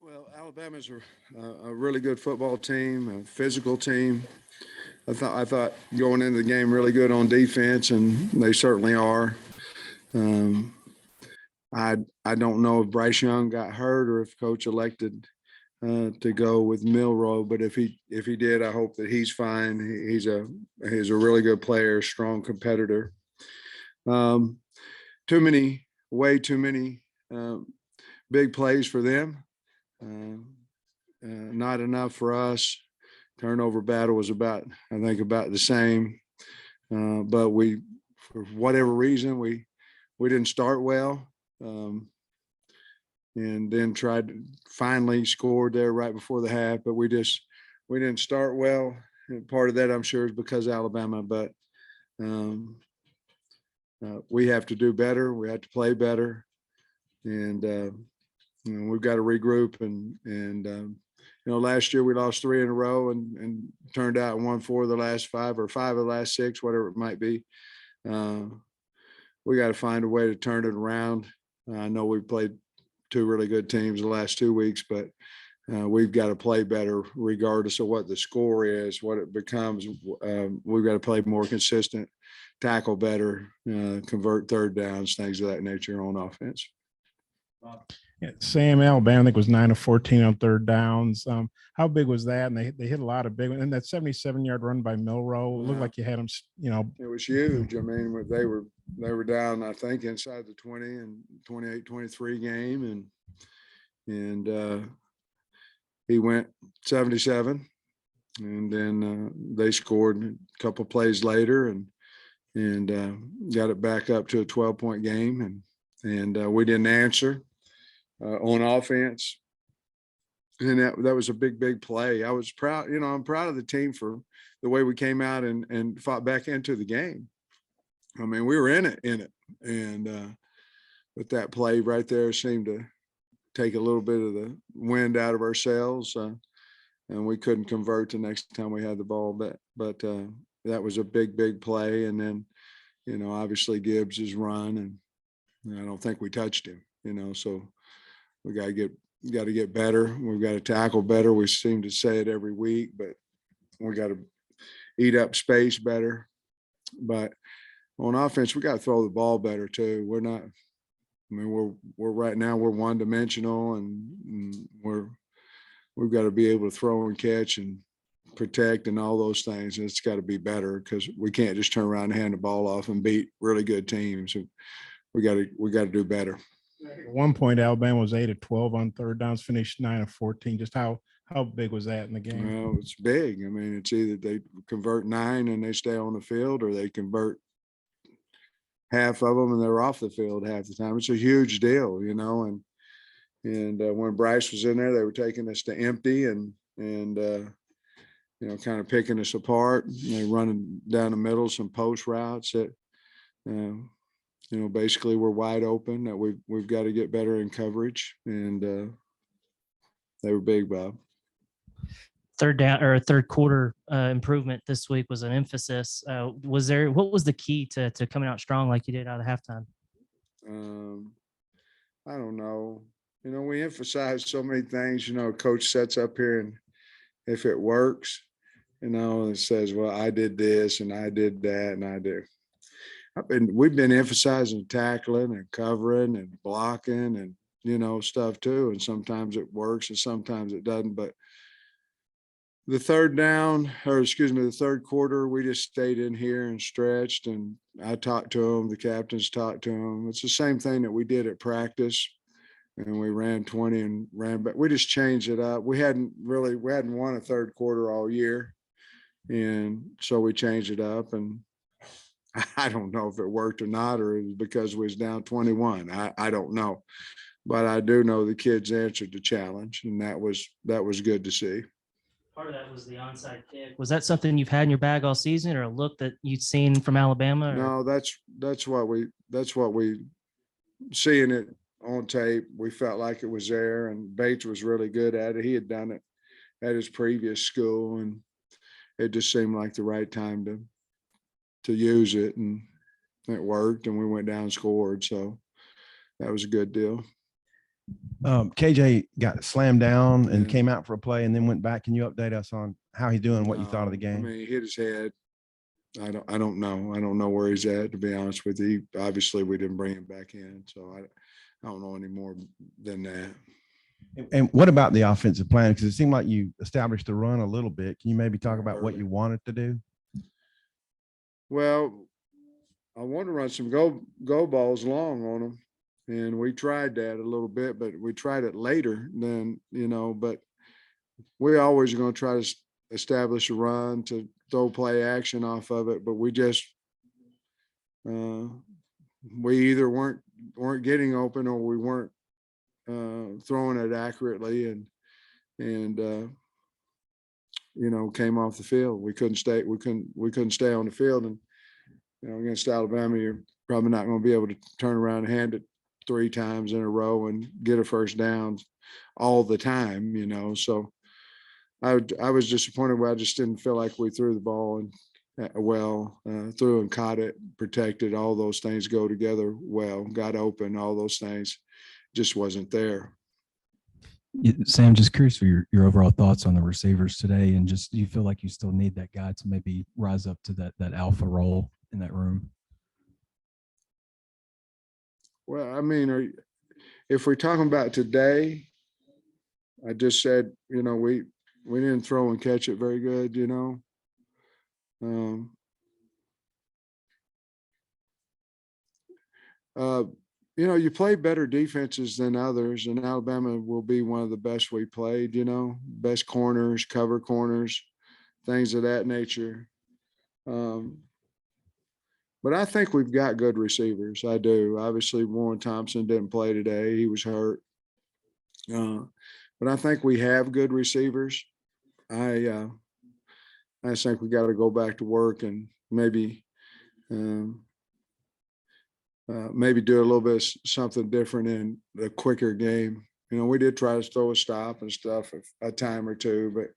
Well, Alabama's a really good football team, a physical team. I thought going into the game really good on defense, and they certainly are. Um, I don't know if Bryce Young got hurt or if Coach elected to go with Milrow, but if he did, I hope that he's fine. He's a really good player, strong competitor. Um, Way too many um, big plays for them. Uh, not enough for us. Turnover battle was I think, about the same. But for whatever reason, we didn't start well, um, and then tried to finally scored there right before the half. But we didn't start well. And part of that, I'm sure, is because of Alabama. But um, we have to do better. We have to play better, and we've got to regroup. Last year we lost three in a row and turned out and won four of the last five or five of the last six, whatever it might be. Uh, we got to find a way to turn it around. I know we've played two really good teams the last 2 weeks, but we've got to play better regardless of what the score is, what it becomes. We've got to play more consistent, tackle better, convert third downs, things of that nature on offense. Yeah, Sam, Alabama, I think was 9 of 14 on third downs. How big was that? And they hit a lot of big ones. And that 77-yard run by Milrow looked like you had them. It was huge. I mean, they were down, I think, inside the 20 and 28-23 game, and he went 77, and then they scored a couple plays later and got it back up to a 12-point game, and we didn't answer on offense. And that was a big play. I was proud, I'm proud of the team for the way we came out and fought back into the game. I mean, we were in it. And but that play right there seemed to take a little bit of the wind out of our sails. And we couldn't convert the next time we had the ball. But that was a big play. And then, obviously Gibbs' is run, and I don't think we touched him, so we got to get better. We've got to tackle better. We seem to say it every week, but we got to eat up space better. But on offense, we got to throw the ball better too. We're right now we're one dimensional, and we've got to be able to throw and catch and protect and all those things. And it's got to be better because we can't just turn around and hand the ball off and beat really good teams. We got to do better. At one point, Alabama was 8 of 12 on third downs, finished 9 of 14. Just how big was that in the game? Well, it's big. I mean, it's either they convert 9 and they stay on the field, or they convert half of them and they're off the field half the time. It's a huge deal, and when Bryce was in there, they were taking us to empty and kind of picking us apart. They running down the middle some post routes that basically we're wide open, that we've got to get better in coverage, and they were big, Bob. Third down or third quarter improvement this week was an emphasis. What was the key to coming out strong like you did out of halftime? I don't know. We emphasize so many things. Coach sets up here, and if it works, it says, well, I did this and I did that and I did. We've been emphasizing tackling and covering and blocking and stuff too. And sometimes it works and sometimes it doesn't. But the third quarter, we just stayed in here and stretched. And I talked to them. The captains talked to them. It's the same thing that we did at practice. And we ran 20 and ran back. We just changed it up. We hadn't won a third quarter all year. And so we changed it up, and I don't know if it worked or not, or it was because we was down 21. I don't know, but I do know the kids answered the challenge, and that was good to see. Part of that was the onside kick. Was that something you've had in your bag all season, or a look that you'd seen from Alabama? Or? No, that's what we seeing it on tape. We felt like it was there, and Bates was really good at it. He had done it at his previous school, and it just seemed like the right time to use it, and it worked, and we went down and scored. So that was a good deal. KJ got slammed down and Yeah. came out for a play and then went back. Can you update us on how he's doing, what you thought of the No, I game? mean, he hit his head. I don't know. I don't know where he's at, to be honest with you. Obviously, we didn't bring him back in, so I don't know any more than that. And what about the offensive plan? Because it seemed like you established the run a little bit. Can you maybe talk about what you wanted to do? Well, I want to run some go balls long on them, and we tried that a little bit, but we tried it later than, but we always are going to try to establish a run to throw play action off of it, but we just we either weren't getting open or we weren't throwing it accurately, and came off the field. We couldn't stay on the field, and against Alabama, you're probably not going to be able to turn around and hand it 3 times in a row and get a first down all the time. So I was disappointed where I just didn't feel like we threw the ball and threw and caught it, protected, all those things go together well, got open, all those things just wasn't there. Sam, just curious for your overall thoughts on the receivers today, and just do you feel like you still need that guy to maybe rise up to that alpha role in that room? Well, I mean, if we're talking about today, I just said, we didn't throw and catch it very good, you play better defenses than others, and Alabama will be one of the best we played, best corners, cover corners, things of that nature. But I think we've got good receivers. I do. Obviously, Warren Thompson didn't play today. He was hurt. But I think we have good receivers. I think we got to go back to work and maybe do a little bit of something different in a quicker game. We did try to throw a stop and stuff a time or two, but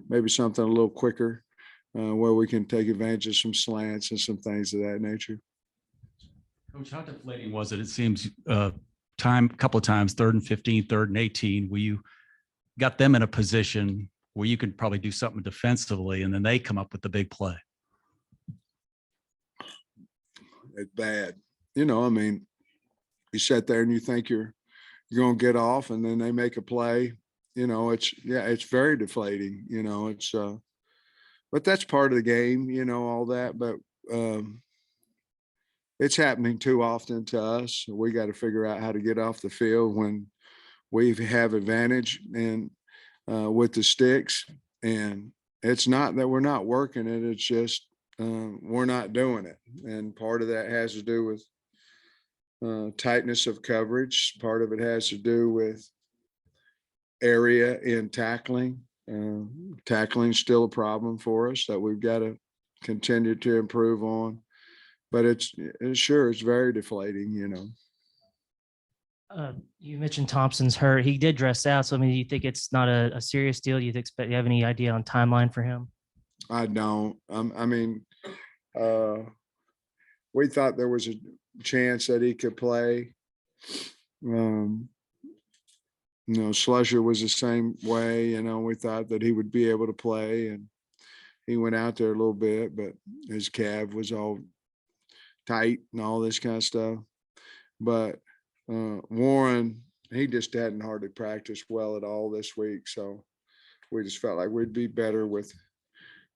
maybe something a little quicker where we can take advantage of some slants and some things of that nature. Coach, how deflating was it? It seems a couple of times, 3rd and 15, 3rd and 18, where you got them in a position where you could probably do something defensively, and then they come up with the big play. It's bad. I mean, you sit there and you think you're going to get off, and then they make a play. It's very deflating. But that's part of the game. All that. But it's happening too often to us. We got to figure out how to get off the field when we have advantage and with the sticks. And it's not that we're not working it. It's just we're not doing it. And part of that has to do with tightness of coverage. Part of it has to do with area in tackling. Tackling still a problem for us that we've got to continue to improve on. But it's very deflating, You mentioned Thompson's hurt. He did dress out. So, I mean, do you think it's not a serious deal? Do you have any idea on timeline for him? I don't. We thought there was a chance that he could play. Slusher was the same way. We thought that he would be able to play, and he went out there a little bit, but his calf was all tight and all this kind of stuff. But Warren, he just hadn't hardly practiced well at all this week, so we just felt like we'd be better with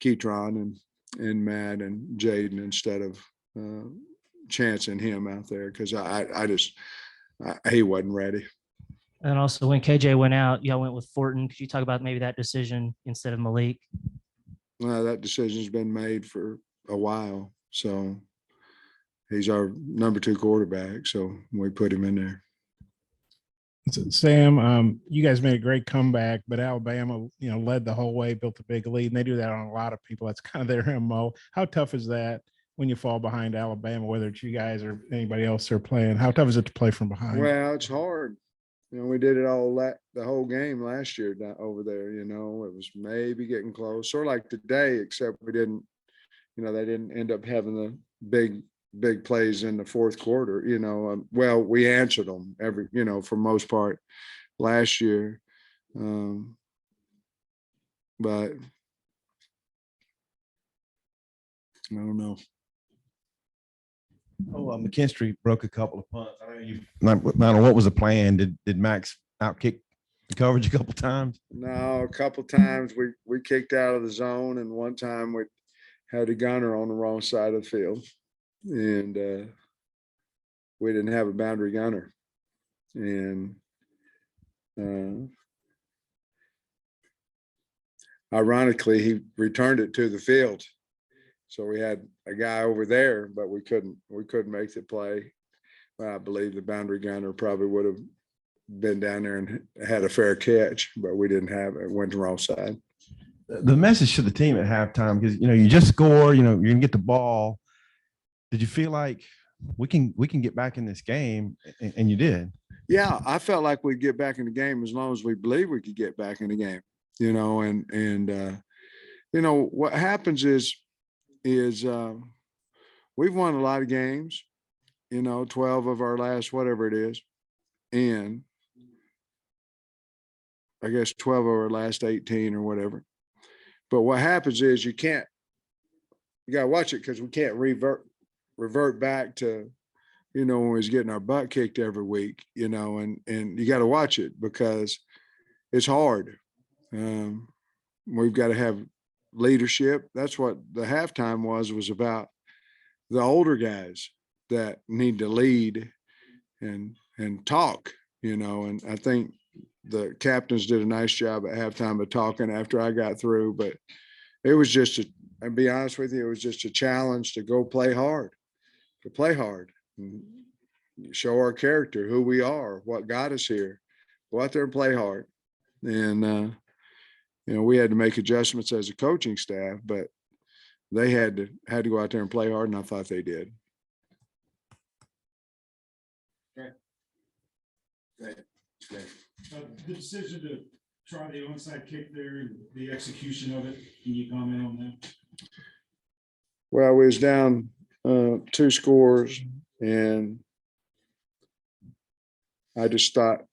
Keytron and Matt and Jaden instead of chancing him out there, because he wasn't ready. And also, when KJ went out, y'all went with Fortin. Could you talk about maybe that decision instead of Malik? That decision's been made for a while, so he's our number 2 quarterback, so we put him in there. Sam, you guys made a great comeback, but Alabama, led the whole way, built a big lead, and they do that on a lot of people. That's kind of their MO. How tough is that when you fall behind Alabama, whether it's you guys or anybody else they're playing? How tough is it to play from behind? Well, it's hard. We did it the whole game last year over there. It was maybe getting close, sort of like today, except we didn't. They didn't end up having the big big plays in the fourth quarter, well, we answered them for most part last year. But I don't know. McKinstry broke a couple of punts. I know you. I don't know what was the plan. Did Max outkick the coverage a couple times? No, a couple times we kicked out of the zone, and one time we had a gunner on the wrong side of the field, and we didn't have a boundary gunner, and ironically, he returned it to the field. So we had a guy over there, but we couldn't make the play. Well, I believe the boundary gunner probably would have been down there and had a fair catch, but we didn't have it. It went the wrong side. The message to the team at halftime, because you just score, you're gonna get the ball. Did you feel like we can get back in this game? And you did. Yeah, I felt like we'd get back in the game as long as we believe we could get back in the game. What happens is we've won a lot of games, 12 of our last, whatever it is. And I guess 12 of our last 18 or whatever. But what happens is you got to watch it, because we can't revert back to, when we was getting our butt kicked every week, and you got to watch it because it's hard. We've got to have leadership. That's what the halftime was about, the older guys that need to lead and talk, and I think the captains did a nice job at halftime of talking after I got through, but it was just I'll be honest with you, it was just a challenge to go play hard, and show our character, who we are, what got us here, go out there and play hard. And, we had to make adjustments as a coaching staff, but they had to go out there and play hard, and I thought they did. The decision to try the onside kick there and the execution of it, can you comment on that? Well, we was down 2 scores, and I just thought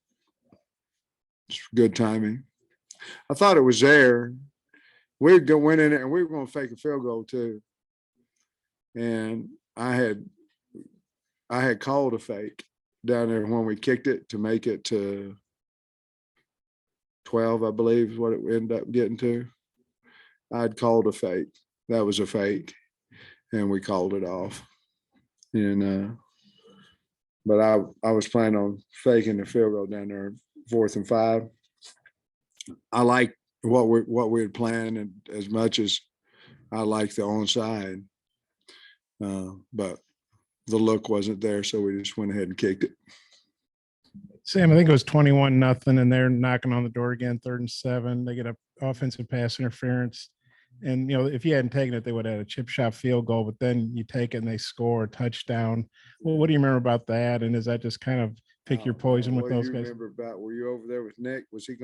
it's good timing. I thought it was there. We'd went in there and we were going to fake a field goal too. And I had called a fake down there when we kicked it to make it to 12, I believe is what it ended up getting to. I'd called a fake. That was a fake, and we called it off. And but I was planning on faking the field goal down there, 4th and 5. I like what we had planned, and as much as I like the onside, but the look wasn't there, so we just went ahead and kicked it. Sam, I think it was 21-0, and they're knocking on the door again, 3rd and 7. They get an offensive pass interference. And, if you hadn't taken it, they would have had a chip shot field goal, but then you take it and they score a touchdown. Well, what do you remember about that? And is that just kind of pick your poison with those guys? Were you over there with Nick? Was he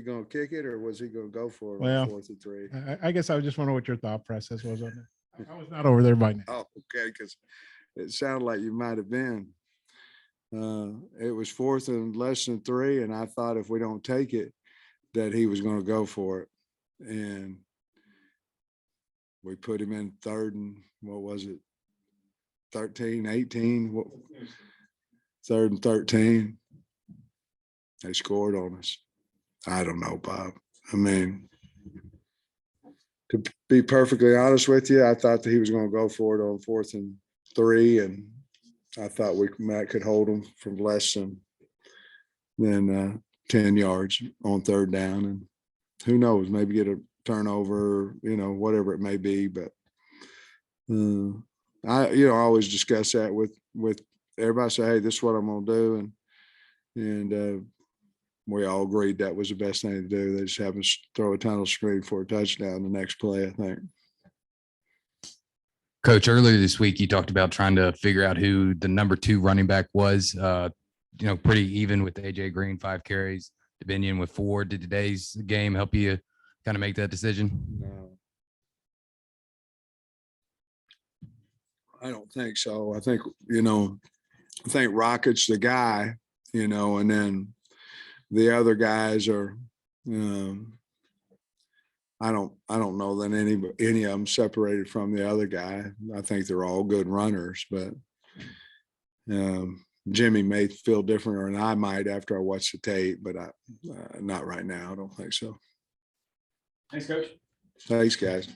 gonna kick it, or was he gonna go for it Well, on 4th and 3? I guess I just wonder what your thought process was on that. I was not over there by now. Oh, okay, because it sounded like you might have been. It was 4th and less than 3, and I thought if we don't take it, that he was going to go for it, and we put him in 3rd and what was it, 13, 18, 3rd and 13. They scored on us. I don't know, Bob. I mean, to be perfectly honest with you, I thought that he was going to go for it on 4th and 3, and I thought Matt could hold him from less than 10 yards on 3rd down, and who knows, maybe get a turnover, whatever it may be. But I always discuss that with everybody. Say, hey, this is what I'm going to do, and we all agreed that was the best thing to do. They just have us throw a tunnel screen for a touchdown the next play, I think. Coach, earlier this week, you talked about trying to figure out who the number 2 running back was, pretty even with AJ Green, 5 carries, Dominion with 4. Did today's game help you kind of make that decision? No. I don't think so. I think, I think Rocket's the guy, and then the other guys are, I don't know that any of them separated from the other guy. I think they're all good runners, but Jimmy may feel different, or I might after I watch the tape, but not right now. I don't think so. Thanks, Coach. Thanks, guys.